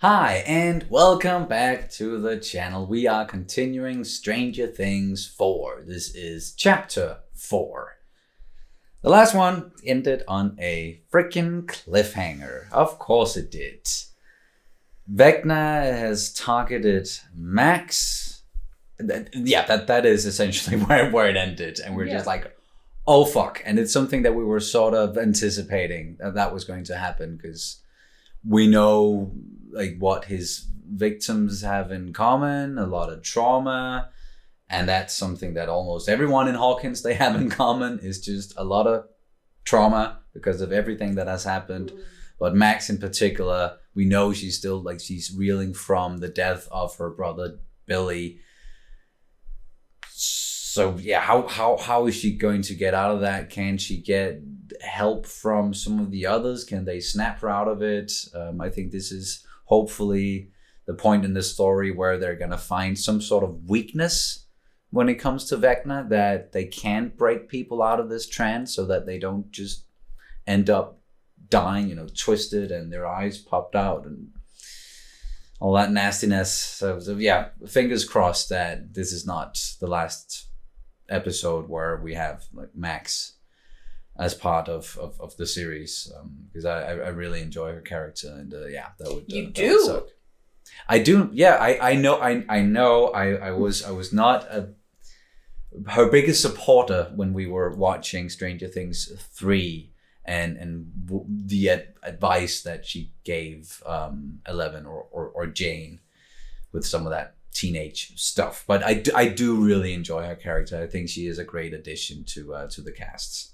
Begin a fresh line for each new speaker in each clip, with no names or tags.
Hi, and welcome back to the channel. We are continuing Stranger Things 4. This is chapter 4. The last one ended on a freaking cliffhanger. Of course it did. Vecna has targeted Max. That is essentially where it ended. And we're just like, oh fuck. And it's something that we were sort of anticipating that was going to happen because we know like what his victims have in common, a lot of trauma, and that's something that almost everyone in Hawkins they have in common is just a lot of trauma because of everything that has happened. But Max in particular, we know she's still like she's reeling from the death of her brother Billy. So yeah, how is she going to get out of that? Can she get help from some of the others? Can they snap her out of it? I think this is hopefully the point in the story where they're gonna find some sort of weakness when it comes to Vecna, that they can break people out of this trance so that they don't just end up dying, twisted and their eyes popped out and all that nastiness. So yeah, fingers crossed that this is not the last episode where we have like Max as part of the series, because I really enjoy her character, and that would that would suck. I do, yeah. I know. I was not her biggest supporter when we were watching Stranger Things 3, and the advice that she gave Eleven or Jane with some of that teenage stuff. But I do really enjoy her character. I think she is a great addition to the casts.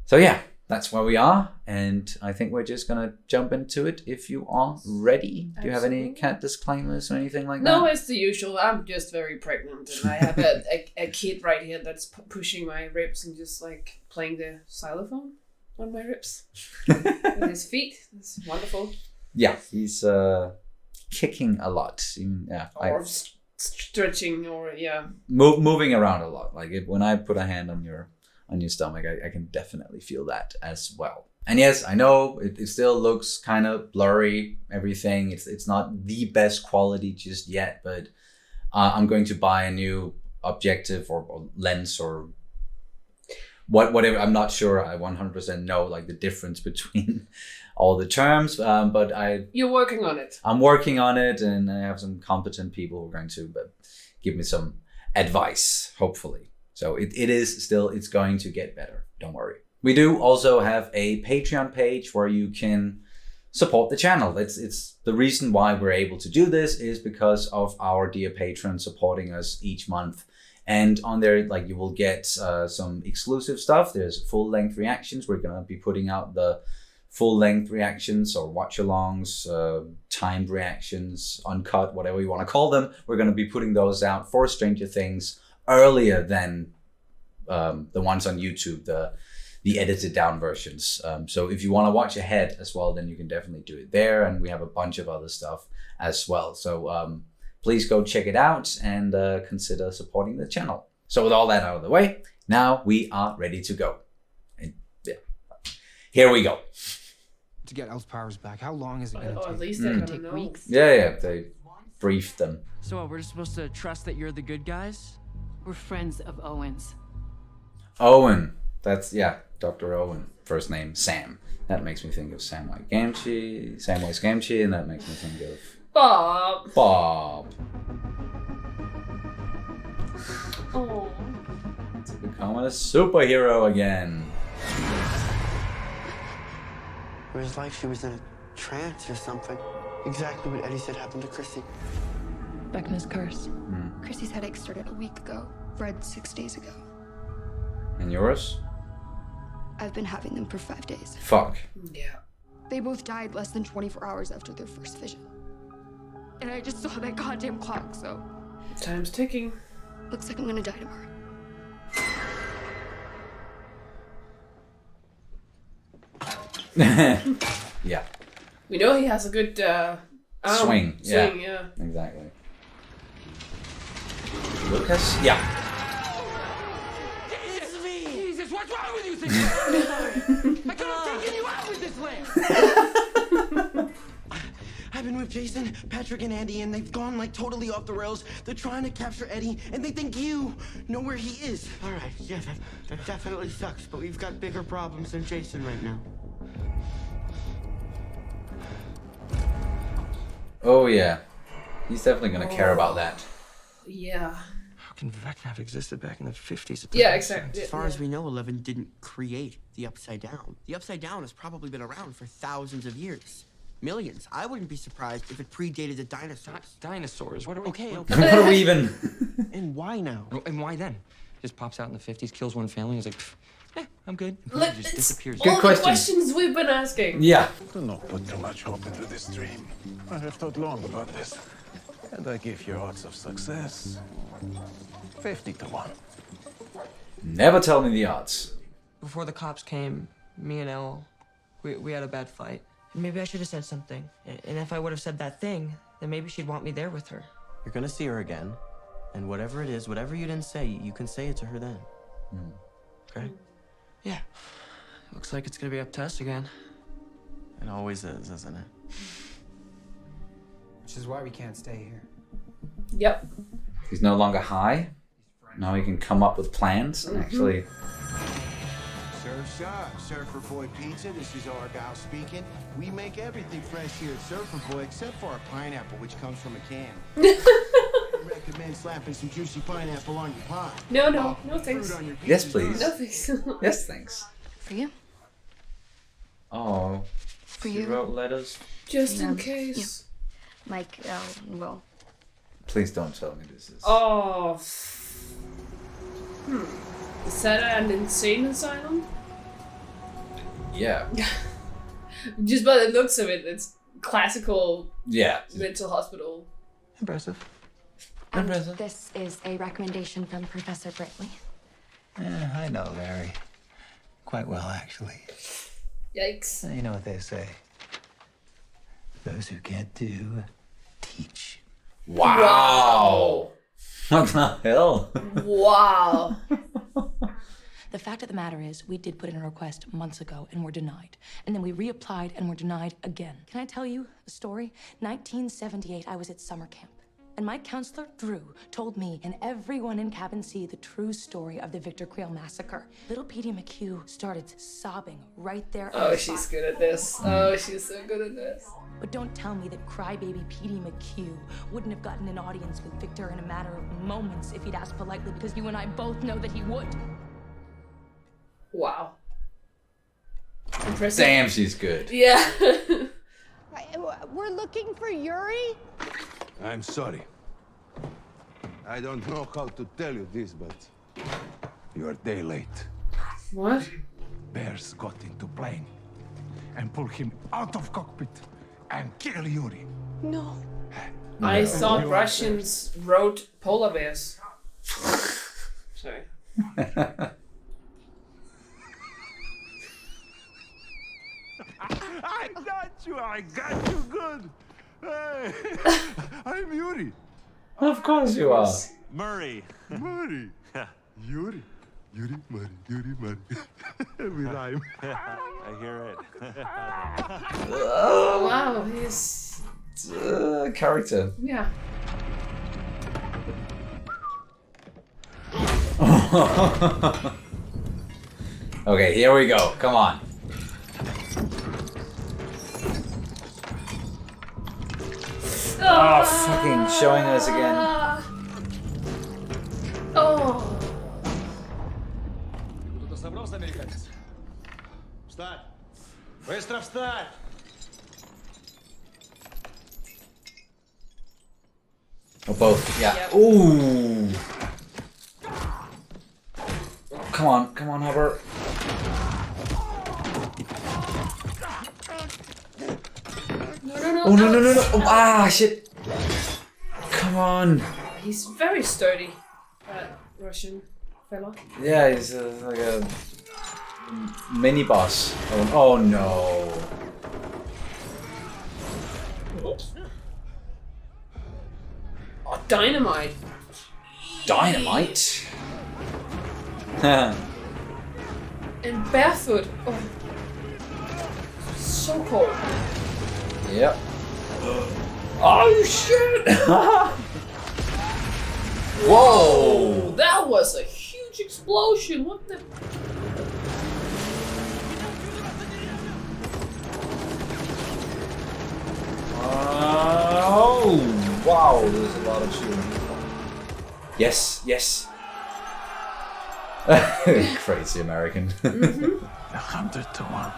So yeah, that's where we are, and I think we're just gonna jump into it if you are ready. Do you have any cat disclaimers or anything like that?
No, it's the usual. I'm just very pregnant, and I have a kid right here that's pushing my ribs and just like playing the xylophone on my ribs with his feet. It's wonderful.
Yeah, he's kicking a lot.
Or stretching, or
moving around a lot. Like when I put a hand on your stomach, I can definitely feel that as well. And yes, I know it still looks kind of blurry, everything. It's not the best quality just yet, but I'm going to buy a new objective or lens or whatever. I'm not sure I 100% know like the difference between all the terms, but
You're working on it.
I'm working on it, and I have some competent people who are going to give me some advice, hopefully. So it's going to get better. Don't worry. We do also have a Patreon page where you can support the channel. It's the reason why we're able to do this is because of our dear patrons supporting us each month. And on there, like you will get some exclusive stuff. There's full-length reactions. We're going to be putting out the full-length reactions or watch-alongs, timed reactions, uncut, whatever you want to call them. We're going to be putting those out for Stranger Things earlier than the ones on YouTube, the edited down versions. So if you want to watch ahead as well, then you can definitely do it there. And we have a bunch of other stuff as well. So please go check it out and consider supporting the channel. So with all that out of the way, now we are ready to go. And here we go.
To get Elf's powers back, how long is it going to take?
At least they're going to know.
Weeks.
Yeah, they briefed them.
So we're just supposed to trust that you're the good guys?
We're friends of Owen's.
Owen. That's, Dr. Owen. First name, Sam. That makes me think of Samwise Gamgee, and that makes me think of...
Bob.
Oh.
To become a superhero again.
It was like she was in a trance or something. Exactly what Eddie said happened to Chrissy.
Vecna's curse. Chrissy's headache started a week ago. Fred 6 days ago.
And yours?
I've been having them for 5 days.
Fuck.
Yeah.
They both died less than 24 hours after their first vision. And I just saw that goddamn clock, so...
Time's ticking.
Looks like I'm gonna die tomorrow.
Yeah.
We know he has a good
swing.
Yeah.
Exactly. Lucas? Yeah.
It's me! Jesus, what's wrong with you? I could have taken you out with this lamp!
I've been with Jason, Patrick, and Andy, and they've gone like totally off the rails. They're trying to capture Eddie, and they think you know where he is. All right, yeah, that definitely sucks, but we've got bigger problems than Jason right now.
Oh yeah, he's definitely gonna care about that.
Yeah.
How can Vecna have existed back in the 50s?
Yeah, exactly.
As far as we know, 11 didn't create the Upside Down. The Upside Down has probably been around for thousands of years. Millions. I wouldn't be surprised if it predated the dinosaurs.
Dinosaurs? What are we...
Okay.
What are we even?
And why now?
And why then? Just pops out in the 50s, kills one family, and is like, I'm good.
Look,
Just
it's
disappears.
Good
all
question.
the questions we've been asking.
Yeah.
Do not put too much hope into this dream. I have thought long about this. And I give you odds of success 50 to 1.
Never tell me the odds.
Before the cops came, me and Elle, we had a bad fight. Maybe I should have said something. And if I would have said that thing, then maybe she'd want me there with her.
You're gonna see her again, and whatever it is, whatever you didn't say, you can say it to her then. Okay?
Yeah. Looks like it's gonna be up to us again.
It always is, isn't it?
Which is why we can't stay here.
Yep.
He's no longer high. Now he can come up with plans and actually.
Surf's up. Surfer Boy Pizza. This is Argyle speaking. We make everything fresh here at Surfer Boy except for our pineapple, which comes from a can. I recommend slapping some juicy pineapple on your pie.
No thanks.
Fruit on your
Yes,
pizzas,
please.
No thanks.
Yes, thanks.
For you?
Oh.
For
She
you?
wrote letters.
Just in
Yeah.
case.
Like, well,
Please don't tell me this is.
Oh. Is that an insane asylum?
Yeah.
Just by the looks of it, it's classical
Yeah.
mental hospital.
Impressive.
and this is a recommendation from Professor Brightly.
I know Larry. Quite well, actually.
Yikes.
You know what they say. Those who can't do, teach.
Wow. What the hell?
Wow.
The fact of the matter is, we did put in a request months ago and were denied. And then we reapplied and were denied again. Can I tell you a story? 1978, I was at summer camp. And my counselor, Drew, told me and everyone in Cabin C the true story of the Victor Creel massacre. Little Petey McHugh started sobbing right there on
Oh,
the
she's
spot.
good at this. Oh, she's so good at this.
But don't tell me that crybaby Petey McHugh wouldn't have gotten an audience with Victor in a matter of moments if he'd asked politely, because you and I both know that he would.
Wow. Impressive.
Damn, she's good.
Yeah.
We're looking for Yuri?
I'm sorry. I don't know how to tell you this, but you're a day late.
What?
Bears got into plane and pulled him out of cockpit and killed Yuri.
No.
I thought Russians wrote polar bears. Sorry.
I got you good. Hey, I'm Yuri.
Of course you are.
Murray. Murray. Yuri. Yuri, Murray, Yuri, Murray. We rhyme. I hear it.
Oh, wow, he's...
Character.
Yeah.
Okay, here we go. Come on. Oh, fucking showing us again.
Oh.
Кто-то собрался, американец? Встать! Быстро встать!
Or both. Yeah. Ooh. Come on, Hubbard.
No.
Oh no. Oh, ah, shit. Come on.
He's very sturdy, that Russian fella.
Yeah, he's like a mini boss. Oh no.
Oh, dynamite.
Dynamite?
And barefoot. Oh. So cold.
Yep. Oh shit! Whoa!
That was a huge explosion. What the?
Oh wow! There's a lot of shooting. Yes, yes. Crazy American.
Mm-hmm. 100-1.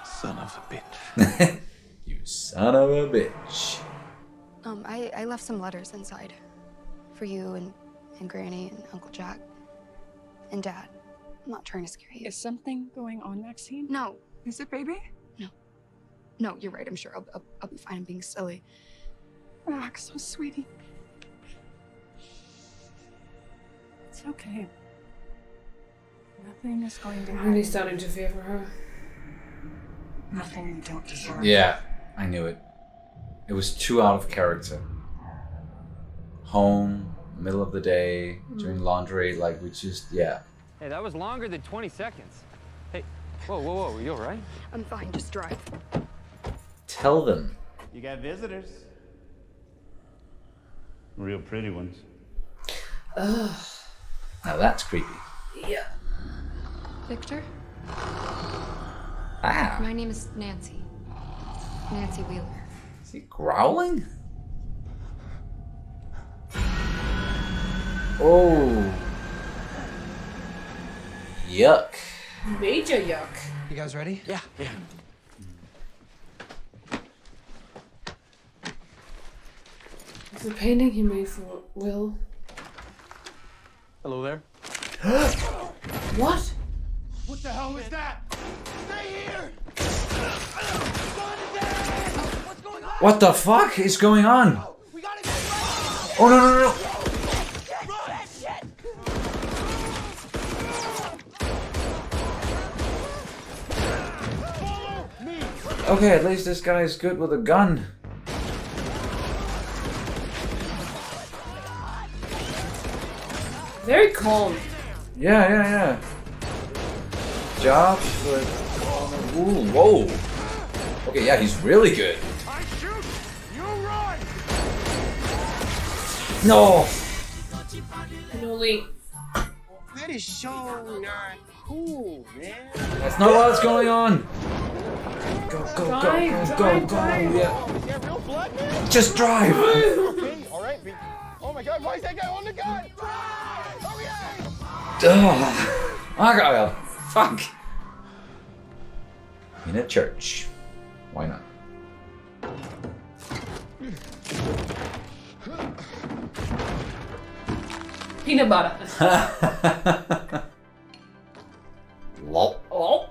Son of a bitch.
You son of a bitch.
I left some letters inside. For you and Granny and Uncle Jack. And Dad. I'm not trying to scare you.
Is something going on, Maxine?
No.
Is it baby?
No, you're right. I'm sure I'll be fine. I'm being silly.
Max, so sweetie. It's okay. Nothing is going to
I'm
happen.
really starting to fear for her.
Nothing you don't deserve.
Yeah, I knew it. It was too out of character. Home, middle of the day, doing laundry, like we just, yeah.
Hey, that was longer than 20 seconds. Hey, whoa, you all right?
I'm fine. Just drive.
Tell them.
You got visitors. Real pretty ones.
Now that's creepy.
Yeah.
Victor?
Ah.
My name is Nancy. Nancy Wheeler.
Is he growling? Oh. Yuck.
Major yuck.
You guys ready?
Yeah.
It's the painting he made for Will.
Hello there.
What?
What the hell was that? Stay here!
What the fuck is going on? Oh no no no! Okay, at least this guy's good with a gun.
Very calm.
Yeah. Jobs, but ooh, whoa. Okay, yeah, he's really good.
I shoot! You run!
No.
Noli.
That is so not cool, man.
That's not what's going on. Go.
Drive.
Yeah.
You got real blood, man?
Just drive.
Okay, all right. Oh my God, why is that guy on the gun? Drive! Okay!
Ugh. Argyle. Fuck. In a church. Why not?
Peanut butter.
Lol.
Oh.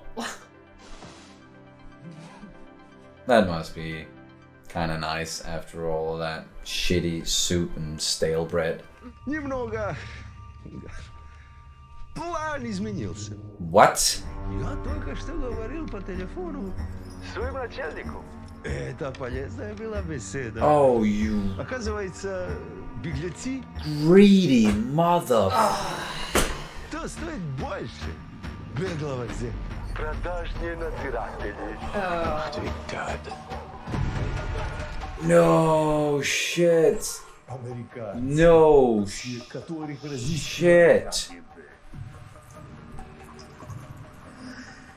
That must be kind of nice after all of that shitty soup and stale bread.
Немного. План изменился.
What?
Я только что говорил по телефону своему начальнику. Это полезная была беседа.
Oh, you
Оказывается, беглецы
greedy mother.
то стоит больше беглого где. Продажные надзиратели.
No shit.
Американцы.
No
которых
shit.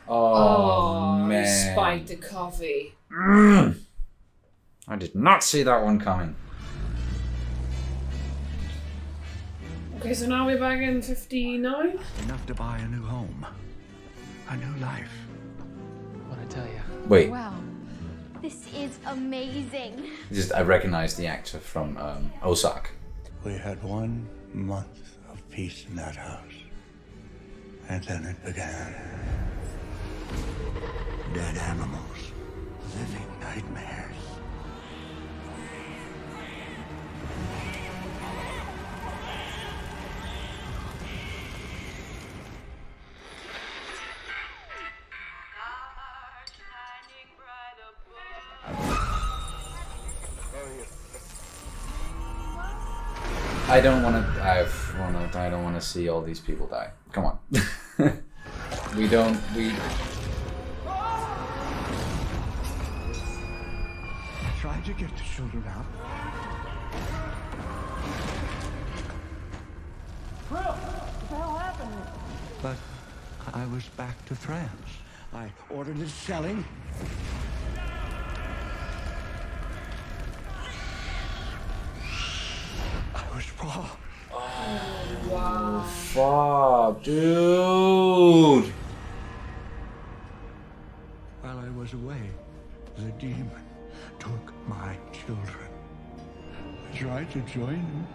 Oh,
You
man.
spiked the coffee.
I did not see that one coming.
Okay, so now we're back in 59.
Enough to buy a new home. A new life.
What'd I tell you?
Wait,
Wow. This is amazing.
I recognize the actor from Ozark.
We had 1 month of peace in that house. And then it began. Dead animals. Living nightmares.
I don't want to. I don't want to see all these people die. Come on. We.
tried to get the children out.
What the hell happened?
But I was back to France. I ordered it selling. I was wrong.
Wow.
Fuck, dude.
While I was away, the demon took my children. I tried to join him.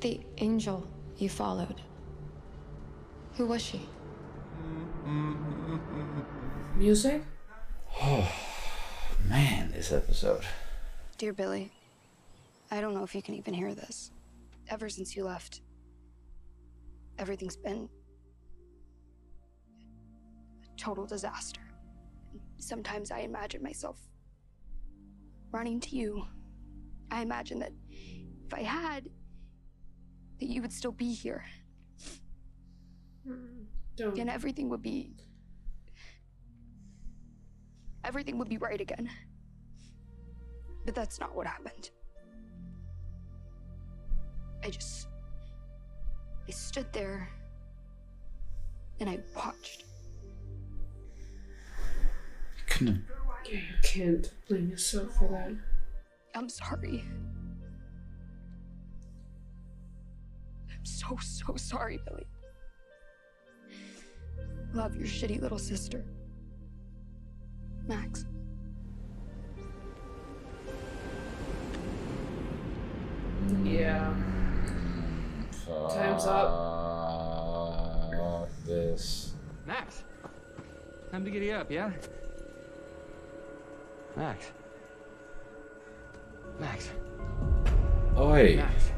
The angel you followed. Who was she?
Music?
Oh, man, this episode.
Dear Billy, I don't know if you can even hear this. Ever since you left, everything's been a total disaster. Sometimes I imagine myself running to you. I imagine that if I had, that you would still be here.
Don't.
And everything would be right again. But that's not what happened. I stood there and I watched.
You can't blame yourself for that.
I'm sorry. I'm so sorry, Billy. Love, your shitty little sister. Max.
Yeah. Time's up.
This.
Max, time to giddy up, yeah? Max. Max.
Oi.
Max.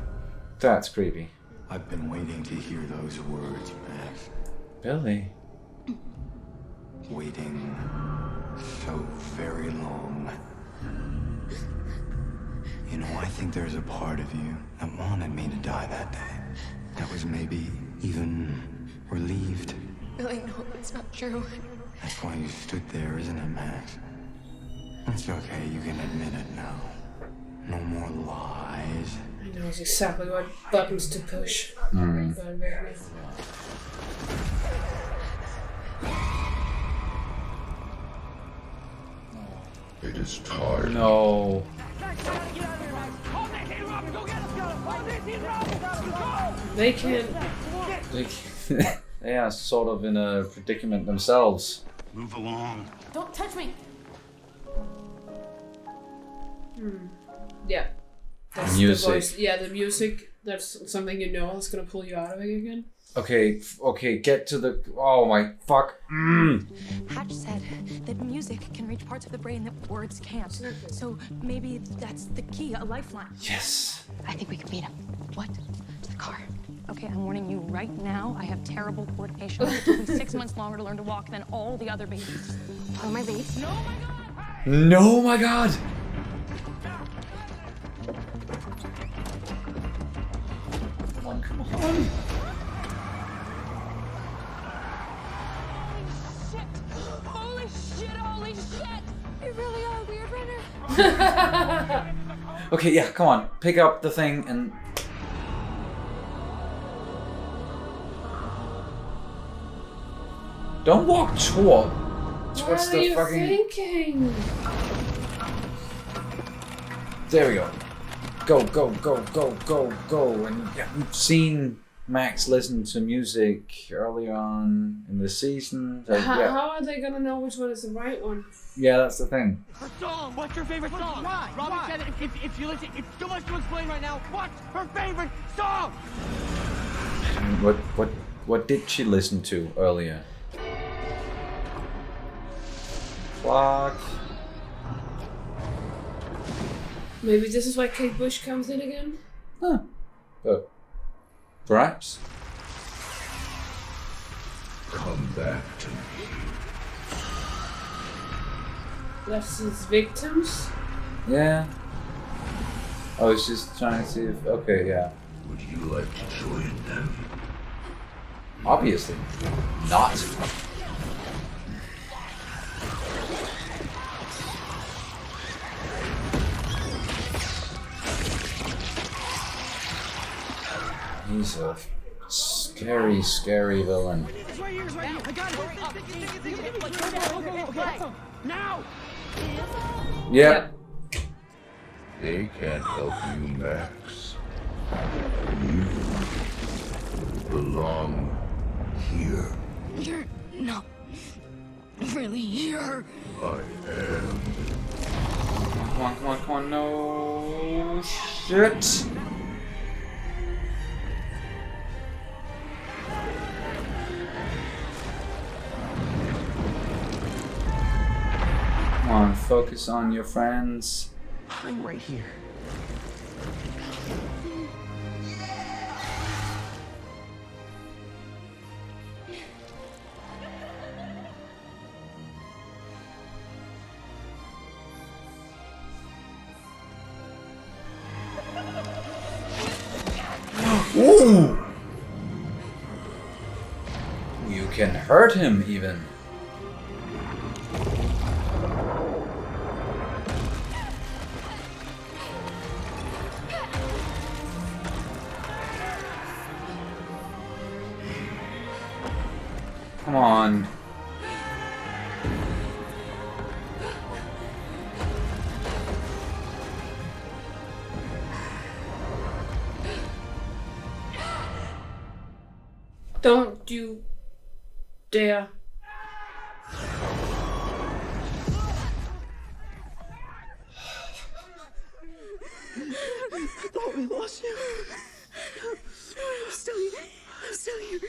That's creepy.
I've been waiting to hear those words, Max.
Billy.
Waiting so very long. You know, I think there's a part of you that wanted me to die that day. That was maybe even relieved.
Billy, no, it's not true.
That's why you stood there, isn't it, Max? It's okay, you can admit it now. No more lies.
I know exactly what buttons to push.
Mm.
But very-
It is time.
No.
They can't.
They are sort of in a predicament themselves.
Move along.
Don't touch me.
Yeah. That's
Music.
The voice. Yeah, the music. That's something you know is gonna pull you out of it again.
Okay, get to the. Oh my fuck.
Hatch said that music can reach parts of the brain that words can't. So maybe that's the key, a lifeline.
Yes.
I think we can beat him. What? To the car. Okay, I'm warning you right now. I have terrible coordination. It took me 6 months longer to learn to walk than all the other babies.
Follow my lead.
No, my God!
No, my God. Come on.
Holy shit, holy shit! You really are a weird runner.
Okay, yeah, come on. Pick up the thing and. Don't walk toward. What's
What are
the
you
fucking.
thinking?
There we go. Go. And yeah, we've seen Max listen to music earlier on in the season. So,
How,
yeah.
how are they gonna know which one is the right one?
Yeah, that's the thing.
Her song. What's your favorite song?
Why?
Robin
Why?
said if you listen, it's too much to explain right now. What's her favorite song?
What did she listen to earlier? Clock.
Maybe this is why Kate Bush comes in again?
Huh. But perhaps.
Come back to me.
That's his victims?
Yeah. I was just trying to see if. Okay, yeah.
Would you like to join them?
Obviously not. He's a scary, scary villain.
It's right here, I got it. Now!
Yeah.
They can't help you, Max. You belong here.
You're not really here.
I am.
Come on, no shit. Come on, focus on your friends.
I'm right here.
Ooh! You can hurt him even. Come on.
Don't you dare.
I thought we lost you. I'm still here. I'm still here.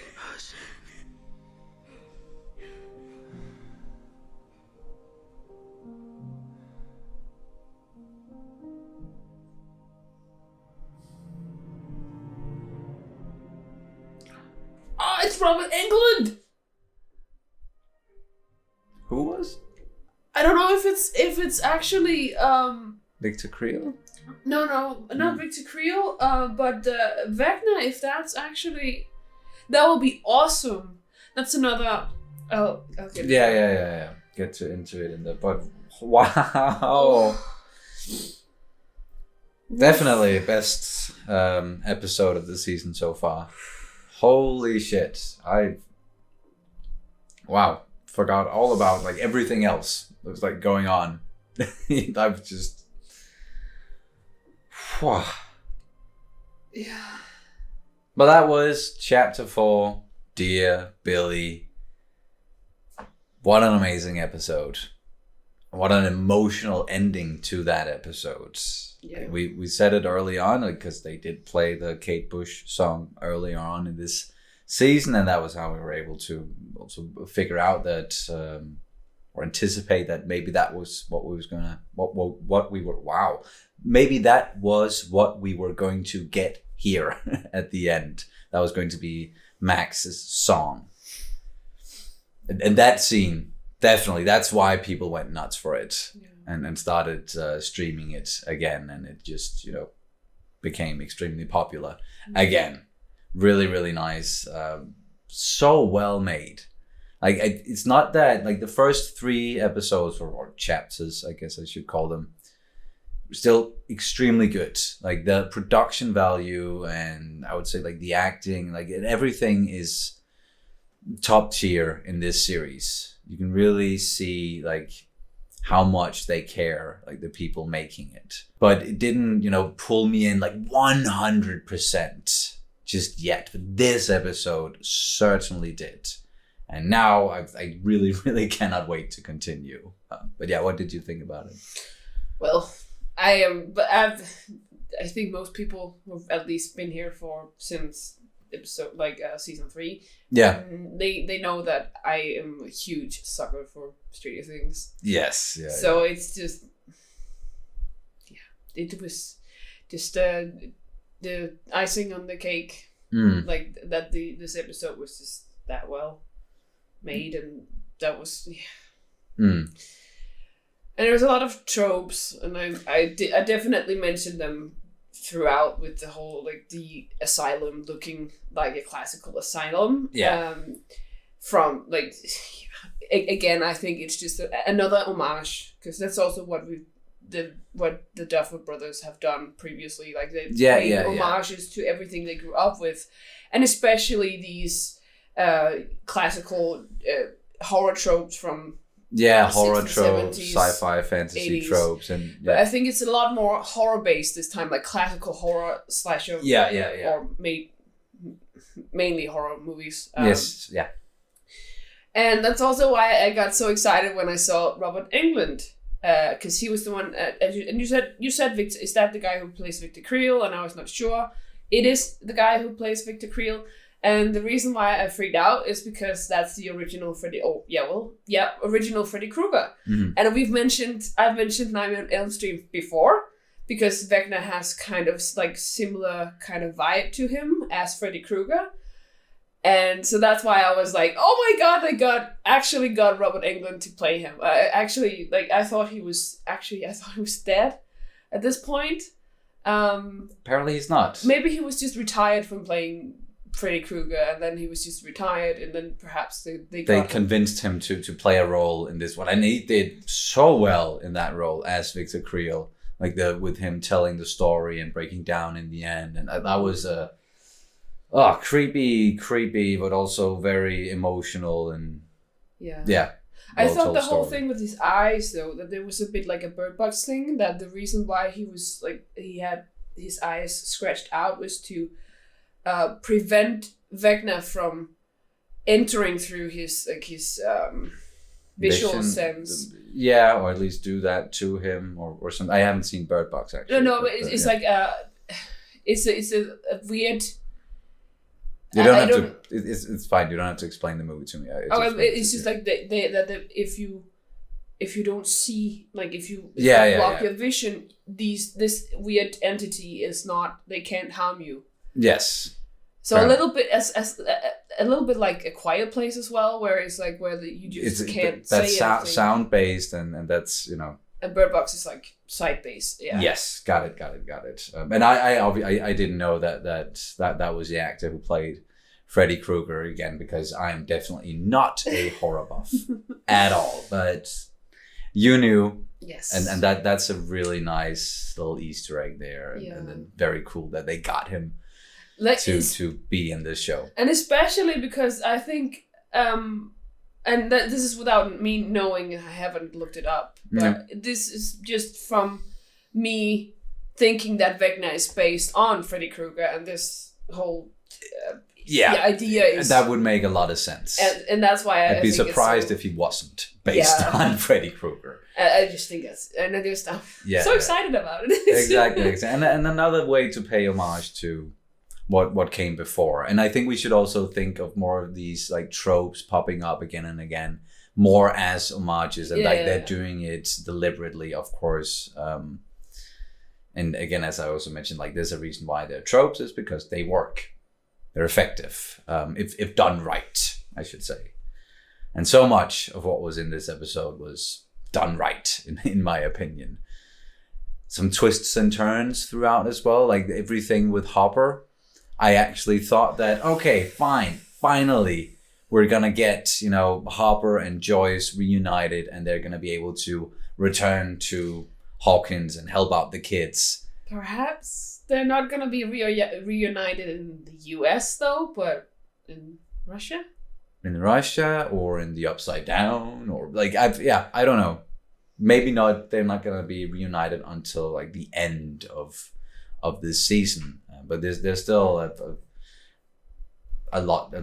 Oh, it's from England.
Who was?
I don't know if it's actually
Victor Creel?
No, not Victor Creel, but Wagner. If that's actually, that would be awesome. That's another. Oh, okay.
Yeah. Get into it in the but wow. Definitely best episode of the season so far. Holy shit. Wow. Forgot all about like everything else that was like going on. I've just
Yeah.
But that was chapter 4, Dear Billy. What an amazing episode. What an emotional ending to that episode.
Yeah.
We said it early on because they did play the Kate Bush song earlier on in this season, and that was how we were able to also figure out that or anticipate that maybe that was what we was gonna maybe that was what we were going to get here at the end. That was going to be Max's song, and that scene definitely, that's why people went nuts for it.
Yeah.
And started streaming it again, and it just became extremely popular again. Really, really nice. So well made. Like it's not that like the first 3 episodes or chapters, I guess I should call them, still extremely good. Like the production value, and I would say like the acting, like everything is top tier in this series. You can really see like how much they care, like the people making it. But it didn't, pull me in like 100% just yet. But this episode certainly did. And now I really, really cannot wait to continue. But yeah, what did you think about it?
Well, I think most people have at least been here since episode season 3.
Yeah.
They know that I am a huge sucker for Stranger Things.
Yes. Yeah.
So it's just, it was just the icing on the cake. Like that this episode was just that well made, and that was And there was a lot of tropes, and I definitely mentioned them throughout with the whole like the asylum looking like a classical asylum.
Yeah.
From like again, I think it's just another homage, because that's also what the Duffer Brothers have done previously. Like they made homages to everything they grew up with, and especially these classical horror tropes from
horror
60s,
tropes,
70s,
sci-fi, fantasy
80s.
tropes, and
But I think it's a lot more horror based this time, like classical horror slasher. Or mainly horror movies.
Yes, yeah.
And that's also why I got so excited when I saw Robert Englund, because he was the one. And you said Victor, is that the guy who plays Victor Creel? And I was not sure. It is the guy who plays Victor Creel. And the reason why I freaked out is because that's the original Freddy. Original Freddy Krueger.
Mm-hmm.
And I've mentioned Nightmare on Elm Street before, because Vecna has kind of like similar kind of vibe to him as Freddy Krueger. And so that's why I was like, oh my god, they actually got Robert Englund to play him. I thought he was dead at this point.
Apparently he's not.
Maybe he was just retired from playing Freddy Krueger, and then he was just retired, and then perhaps they
convinced him to play a role in this one, and he did so well in that role as Victor Creel, like with him telling the story and breaking down in the end, and that was creepy, but also very emotional and
I thought the whole thing with his eyes, though, that there was a bit like a Bird Box thing, that the reason why he had his eyes scratched out was to prevent Vecna from entering through his visual sense.
Yeah, or at least do that to him or something. I haven't seen Bird Box actually.
No, it's like it's a weird.
You don't have to. It's fine. You don't have to explain the movie to me.
It's just like that if you don't see, like if you block your vision, this weird entity is not. They can't harm you.
Yes.
So a little bit a little bit like A Quiet Place as well, where it's like where you just can't say anything.
That's sound based, and that's
And Bird Box is like side based. Yeah.
Yes, got it. And I didn't know that was the actor who played Freddy Krueger again, because I am definitely not a horror buff at all. But you knew.
Yes.
And that's a really nice little Easter egg there, and then very cool that they got him to be in this show.
And especially because I think, and this is without me knowing, I haven't looked it up, but this is just from me thinking that Vecna is based on Freddy Krueger, and this whole the idea is
that would make a lot of sense,
and that's why
I'd be surprised if he wasn't based on Freddy Krueger.
I just think I'm so excited about it.
Exactly. And another way to pay homage to what came before, and I think we should also think of more of these like tropes popping up again and again, more as homages, and they're doing it deliberately, of course. And again, as I also mentioned, like there's a reason why they're tropes, is because they work. They're effective, if done right, I should say. And so much of what was in this episode was done right, in my opinion. Some twists and turns throughout as well, like everything with Hopper. I actually thought that, okay, finally, we're gonna get, Hopper and Joyce reunited, and they're gonna be able to return to Hawkins and help out the kids.
Perhaps they're not gonna be reunited in the US though, but in Russia?
In Russia, or in the Upside Down, or like, I don't know. Maybe not. They're not gonna be reunited until like the end of this season. But there's still a lot.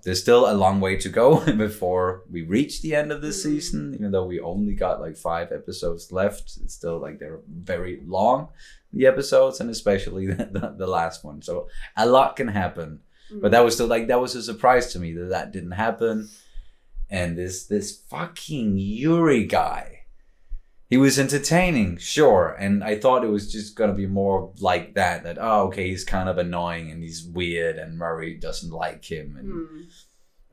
There's still a long way to go before we reach the end of this season. Even though we only got like 5 episodes left, it's still like they're very long, the episodes, and especially the last one. So a lot can happen. But that was still that was a surprise to me that didn't happen. And this fucking Yuri guy. He was entertaining, sure, and I thought it was just gonna be more like that, he's kind of annoying and he's weird and Murray doesn't like him.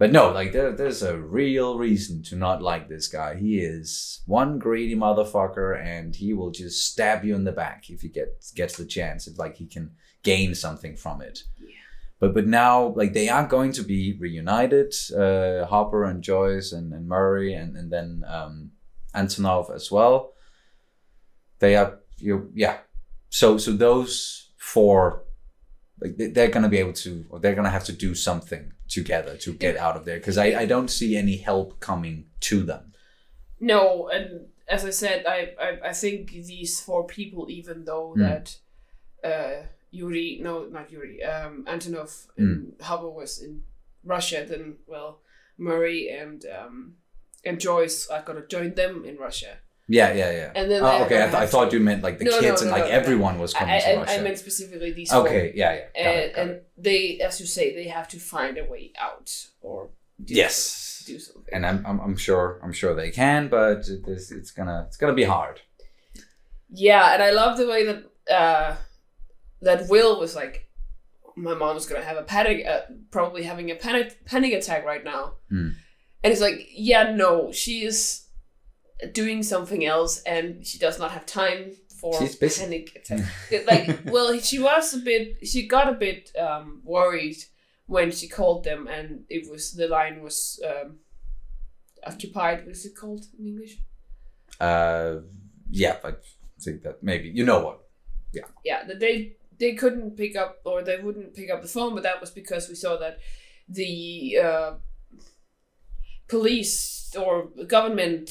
But no, like there's a real reason to not like this guy. He is one greedy motherfucker, and he will just stab you in the back if he gets the chance. It's like he can gain something from it. Yeah. But now, like, they are going to be reunited. Hopper and Joyce and Murray and then Antonov as well. They are So those four, like, they're gonna be able to, or they're gonna have to do something together to get out of there, because I don't see any help coming to them.
No, and as I said, I think these four people, even though that Antonov and Hopper was in Russia, then Murray and Joyce are gonna join them in Russia.
Yeah.
And then
I thought you meant like the kids and everyone was coming to Russia.
I meant specifically these four.
Okay, yeah. Got it.
And they, as you say, they have to find a way out or do something.
And I'm sure they can, but it's gonna be hard.
Yeah, and I love the way that that Will was like, my mom's gonna have a panic, probably having a panic attack right now, and it's like, yeah, no, she is doing something else, and she does not have time for panic attack. She got a bit worried when she called them, and the line was occupied. What is it called in English?
Yeah, I think that maybe, you know what? Yeah.
Yeah, that they couldn't pick up, or they wouldn't pick up the phone, but that was because we saw that the police or government,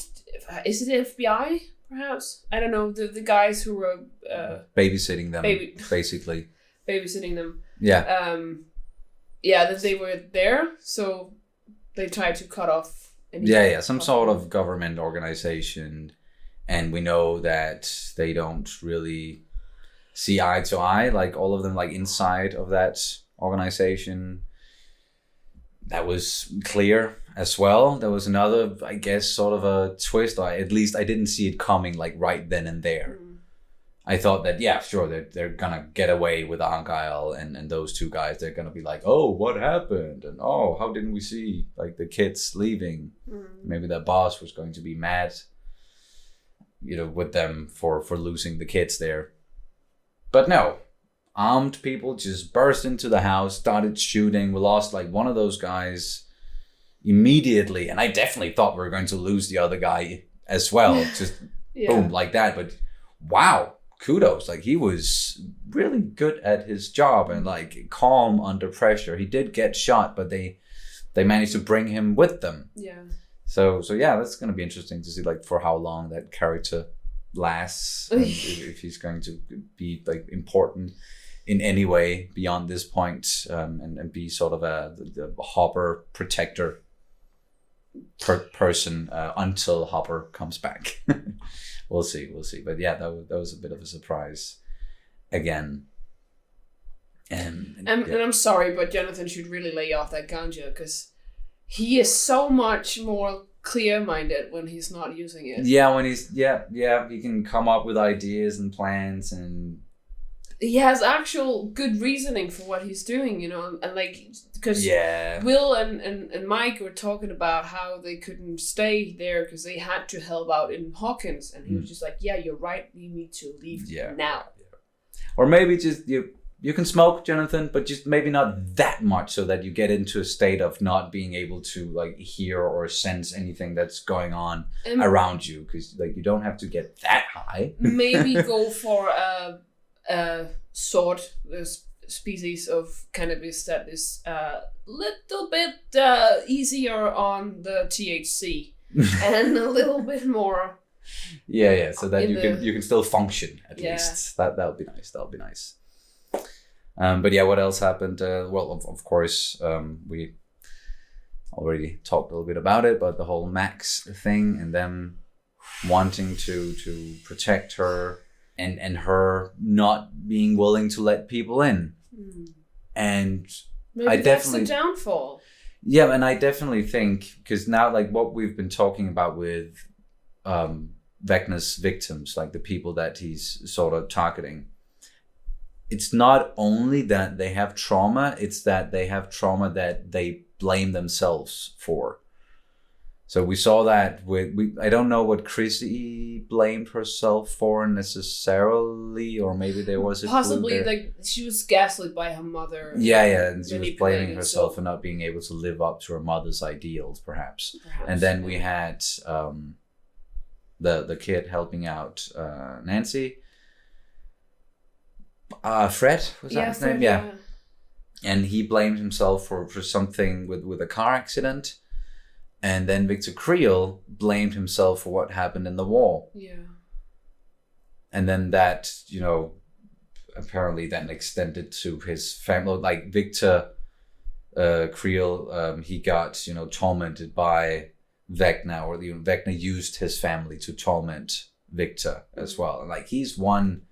is it FBI perhaps? I don't know, the guys who were
babysitting them, basically.
Babysitting them.
Yeah.
That they were there, so they tried to cut off
any some sort of government organization, and we know that they don't really see eye to eye, like all of them, like inside of that organization. That was clear as well. There was another, I guess, sort of a twist, or at least I didn't see it coming like right then and there. I thought that, yeah, sure, they're gonna get away with Argyle and those two guys. They're gonna be like, oh, what happened? And oh, how didn't we see like the kids leaving? Maybe their boss was going to be mad, with them for losing the kids there. But no, armed people just burst into the house, started shooting. We lost like one of those guys immediately, and I definitely thought we were going to lose the other guy as well. Just boom, like that. But wow, kudos. Like, he was really good at his job and like calm under pressure. He did get shot, but they managed to bring him with them.
Yeah.
So yeah, that's gonna be interesting to see, like, for how long that character lasts, and if he's going to be like important in any way beyond this point, and be sort of the Hopper protector person until Hopper comes back. We'll see. But yeah, that was a bit of a surprise again. And
I'm sorry, but Jonathan should really lay off that ganja, because he is so much more clear-minded when he's not using it.
Yeah, when he's he can come up with ideas and plans, and
he has actual good reasoning for what he's doing, and like, because Will and Mike were talking about how they couldn't stay there because they had to help out in Hawkins, and he was just like, yeah, you're right, we need to leave now.
Or maybe just you can smoke, Jonathan, but just maybe not that much, so that you get into a state of not being able to like hear or sense anything that's going on around you, because like you don't have to get that high.
Maybe go for a this species of cannabis that is a little bit easier on the THC and a little bit more.
Yeah. So that you can still function at least. That would be nice. That would be nice. But yeah, what else happened? Well, of course, we already talked a little bit about it, but the whole Max thing and them wanting to protect her and her not being willing to let people in. And
maybe that's the downfall.
Yeah, and I definitely think, because now, like, what we've been talking about with Vecna's victims, like the people that he's sort of targeting, it's not only that they have trauma, it's that they have trauma that they blame themselves for. So we saw that I don't know what Chrissy blamed herself for necessarily, or maybe there was a
possibly
clue there.
like she was gaslit by her mother.
Yeah, and she was blaming
manipulated,
herself
so-
for not being able to live up to her mother's ideals, perhaps. And then we had the kid helping out Nancy. Fred, was that his name?
Fred,
Yeah. And he blamed himself for something with a car accident. And then Victor Creel blamed himself for what happened in the war.
Yeah.
And then that, apparently then extended to his family. Like Victor Creel, he got, tormented by Vecna, or Vecna used his family to torment Victor as well. And like, he's one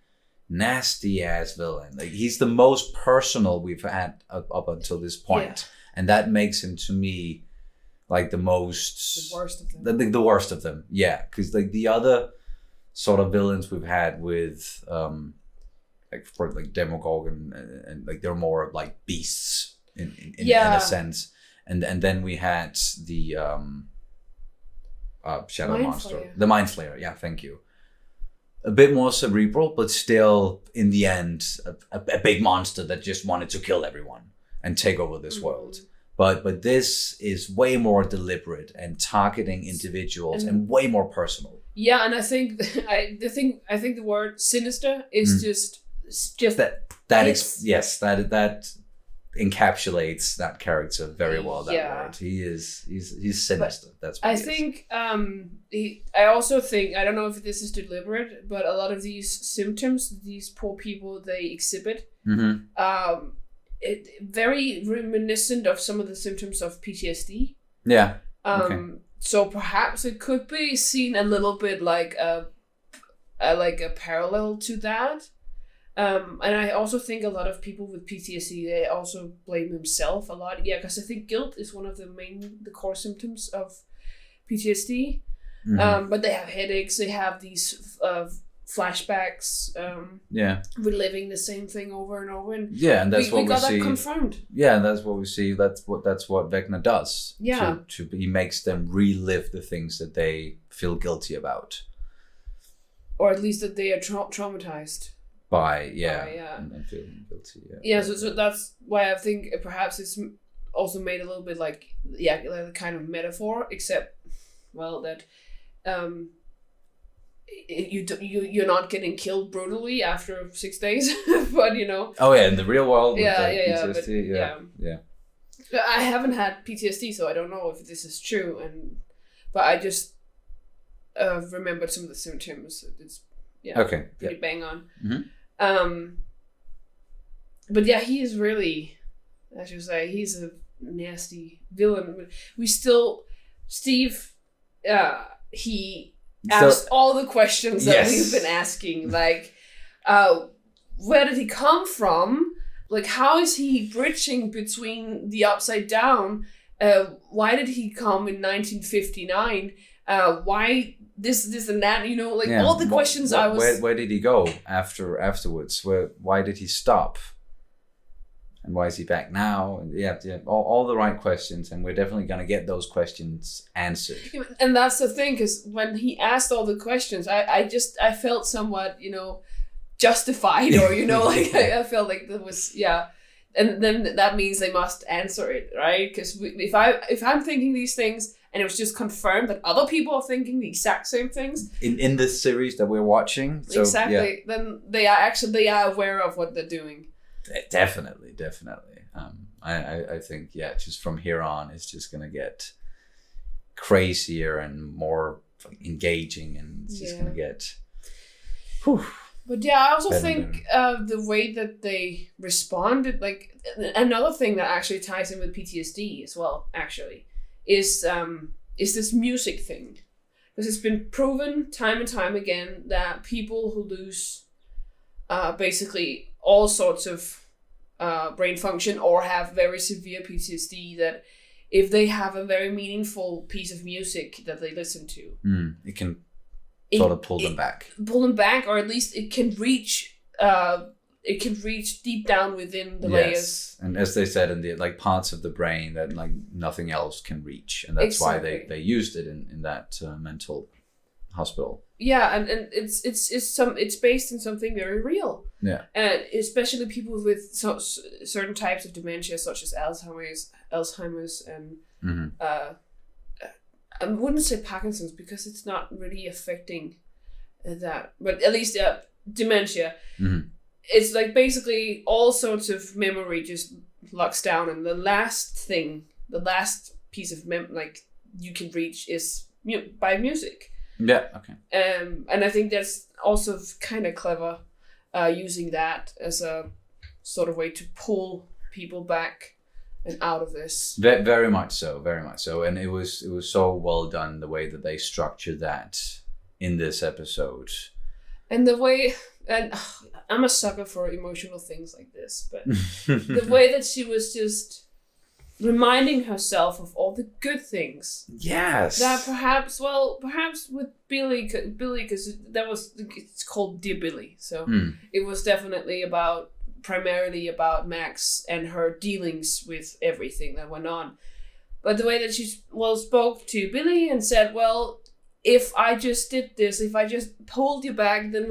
nasty ass villain. Like, he's the most personal we've had up until this point.
Yeah.
And that makes him, to me, like the
worst of them.
The worst of them, yeah. Because like the other sort of villains we've had with like Demogorgon and like they're more like beasts in a sense. And then we had the Shadow
Mind
Monster,
Flayer.
the Mind Flayer. Yeah, thank you. A bit more cerebral, but still in the end a big monster that just wanted to kill everyone and take over this world. But this is way more deliberate and targeting individuals and way more personal.
Yeah, and I think the word sinister is just
that encapsulates that character very well. That word. He's sinister. That's what
I
he is.
think I also think, I don't know if this is deliberate, but a lot of these symptoms these poor people they exhibit very reminiscent of some of the symptoms of PTSD.
Yeah. Okay.
So perhaps it could be seen a little bit like a parallel to that. And I also think a lot of people with PTSD, they also blame themselves a lot. Yeah, because I think guilt is one of the core symptoms of PTSD. But they have headaches, they have these flashbacks, reliving the same thing over and over. And
and that's what we
got
see.
that confirmed.
Yeah, and that's what we see. That's what Vecna does.
Yeah.
He makes them relive the things that they feel guilty about.
Or at least that they are traumatized.
By
and
feeling guilty.
So that's why I think perhaps it's also made a little bit like a kind of metaphor, except that you're not getting killed brutally after 6 days, but
Oh yeah, in the real world. With
PTSD, I haven't had PTSD, so I don't know if this is true, but I just remembered some of the symptoms. It's pretty bang on. But yeah, he is really, I should say, he's a nasty villain. Steve, he asked all the questions that we've been asking, like, where did he come from? Like, how is he bridging between the Upside Down? Why did he come in 1959? Why this and that? All the questions I was.
Where did he go afterwards? Why did he stop? And why is he back now? And all the right questions, and we're definitely gonna get those questions answered.
And that's the thing, because when he asked all the questions, I felt somewhat, justified, or I felt like there was and then that means they must answer it, right? Because if I'm thinking these things and it was just confirmed that other people are thinking the exact same things
in this series that we're watching, so,
exactly, then they are aware of what they're doing.
Definitely. I think just from here on, it's just gonna get crazier and more engaging, and it's just gonna get. Whew.
But I also think the way that they responded, like another thing that actually ties in with PTSD as well, actually, is this music thing, because it's been proven time and time again that people who lose basically all sorts of brain function or have very severe PTSD, that if they have a very meaningful piece of music that they listen to,
it can sort of pull them back,
or at least it can reach it can reach deep down within the layers.
And as they said, in the like parts of the brain that like nothing else can reach, and that's why they used it in that mental hospital.
Yeah, and it's based in something very real.
Yeah,
and especially people with certain types of dementia, such as Alzheimer's, and I wouldn't say Parkinson's because it's not really affecting that, but at least dementia. It's like basically all sorts of memory just locks down, and the last piece of like you can reach is by music.
Yeah. Okay.
And I think that's also kind of clever, using that as a sort of way to pull people back and out of this.
Very much so, and it was so well done the way that they structured that in this episode.
And the way, and I'm a sucker for emotional things like this, but the way that she was just reminding herself of all the good things.
Yes.
That perhaps with Billy, because it's called Dear Billy, so it was definitely primarily about Max and her dealings with everything that went on. But the way that she spoke to Billy and said, well, if I just did this, if I just pulled you back, then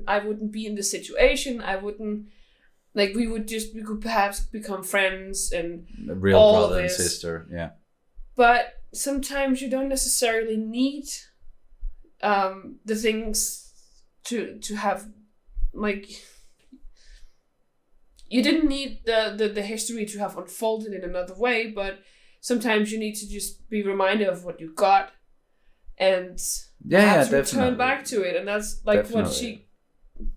I wouldn't be in this situation. I wouldn't, like, we could perhaps become friends and
a real
all
brother and
this.
sister, yeah.
But sometimes you don't necessarily need the things to have, like, you didn't need the history to have unfolded in another way, but sometimes you need to just be reminded of what you got and have to return back to it. And that's like what she,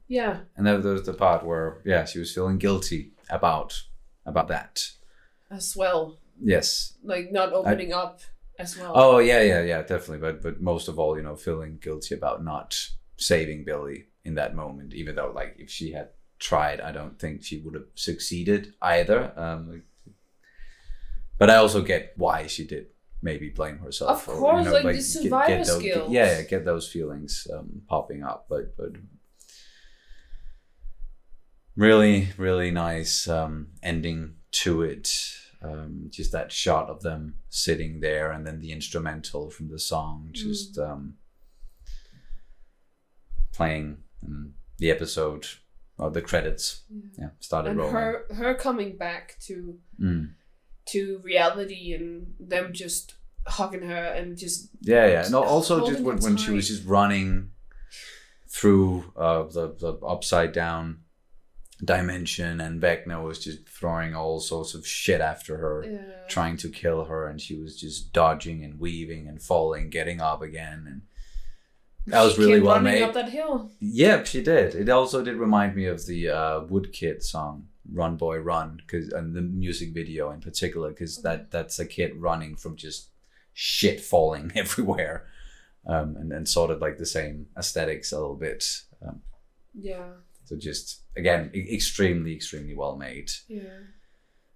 And there was the part where, she was feeling guilty about that.
As well.
Yes.
Like not opening up as well.
Oh, yeah, definitely. But most of all, feeling guilty about not saving Billy in that moment, even though, like, if she had tried, I don't think she would have succeeded either. But I also get why she did maybe blame herself.
Of course, like the survivor skills.
Get those feelings popping up. But really, really nice ending to it. Just that shot of them sitting there, and then the instrumental from the song just playing, and the episode. Oh, the credits, started rolling.
And her coming back to reality, and them just hugging her and just
and also just when she was just running through the upside down dimension, and Vecna was just throwing all sorts of shit after her, trying to kill her, and she was just dodging and weaving and falling, getting up again, and that was really well made.
Up that hill.
Yep, she did. It also did remind me of the Woodkid song "Run Boy Run," and the music video in particular, because that's a kid running from just shit falling everywhere, and sort of like the same aesthetics a little bit. So just again, extremely, extremely well made.
Yeah.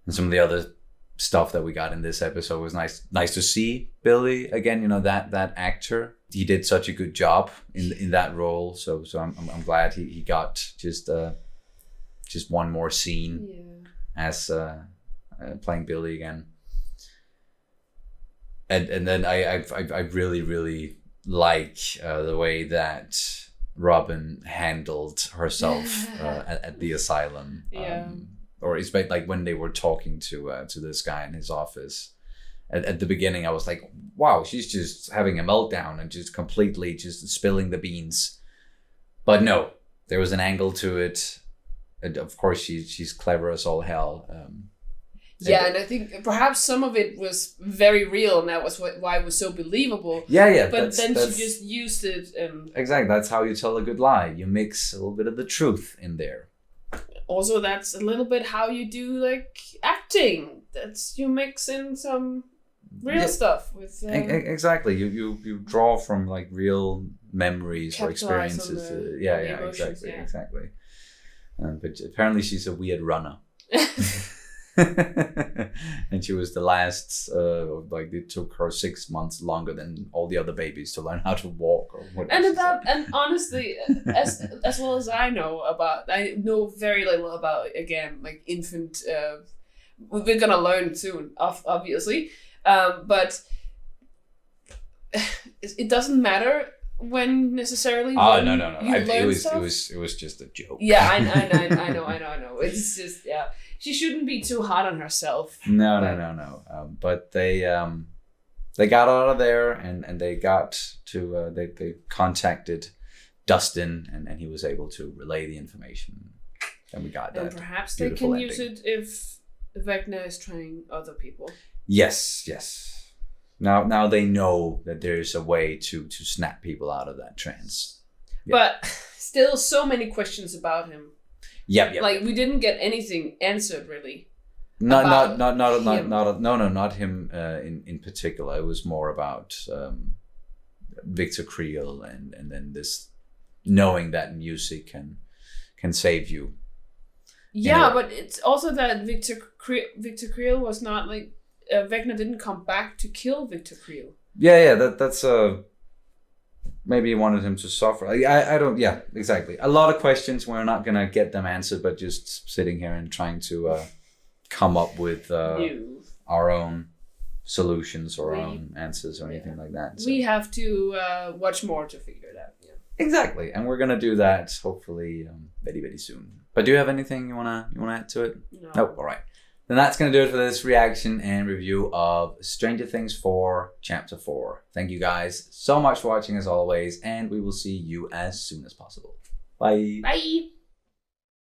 And some of the other stuff that we got in this episode was nice to see Billy again. That actor, he did such a good job in that role. So I'm glad he got just one more scene as playing Billy again. And then I really, really like the way that Robin handled herself at the asylum. Or it's like when they were talking to this guy in his office. At the beginning, I was like, wow, she's just having a meltdown and just completely just spilling the beans. But no, there was an angle to it. And of course, she's clever as all hell.
And I think perhaps some of it was very real, and that was why it was so believable.
Yeah.
But then she just used it.
Exactly, that's how you tell a good lie. You mix a little bit of the truth in there.
Also, that's a little bit how you do like acting. That's you mix in some real stuff with.
Exactly, you draw from like real memories or experiences. Exactly. But apparently, she's a weird runner. And she was the last, like it took her 6 months longer than all the other babies to learn how to walk or whatever.
And honestly, as well as I know very little about, again, like infant, we're gonna learn soon, obviously, but it doesn't matter when necessarily.
Oh no! It was just a joke.
Yeah, I know. It's just, yeah, she shouldn't be too hard on herself.
No. But they got out of there and they got to they contacted Dustin and he was able to relay the information. And we got that.
And perhaps they can use it if Vecna is trying other people.
Yes. Now they know that there's a way to snap people out of that trance.
Yep. But still so many questions about him.
Yep.
Like we didn't get anything answered really.
Not him in particular. It was more about Victor Creel and then this knowing that music can save you.
Yeah, but it's also that Victor Creel was not like Vecna didn't come back to kill Victor Creel.
Yeah, that's maybe he wanted him to suffer. I don't. Yeah, exactly. A lot of questions. We're not gonna get them answered, but just sitting here and trying to come up with our own solutions or our own answers or anything like that. So.
We have to watch more to figure it out. Yeah.
Exactly, and we're gonna do that hopefully very, very soon. But do you have anything you wanna add to it?
No.
Nope. All right. Then that's going to do it for this reaction and review of Stranger Things 4 Chapter 4. Thank you guys so much for watching as always, and we will see you as soon as possible. Bye.
Bye.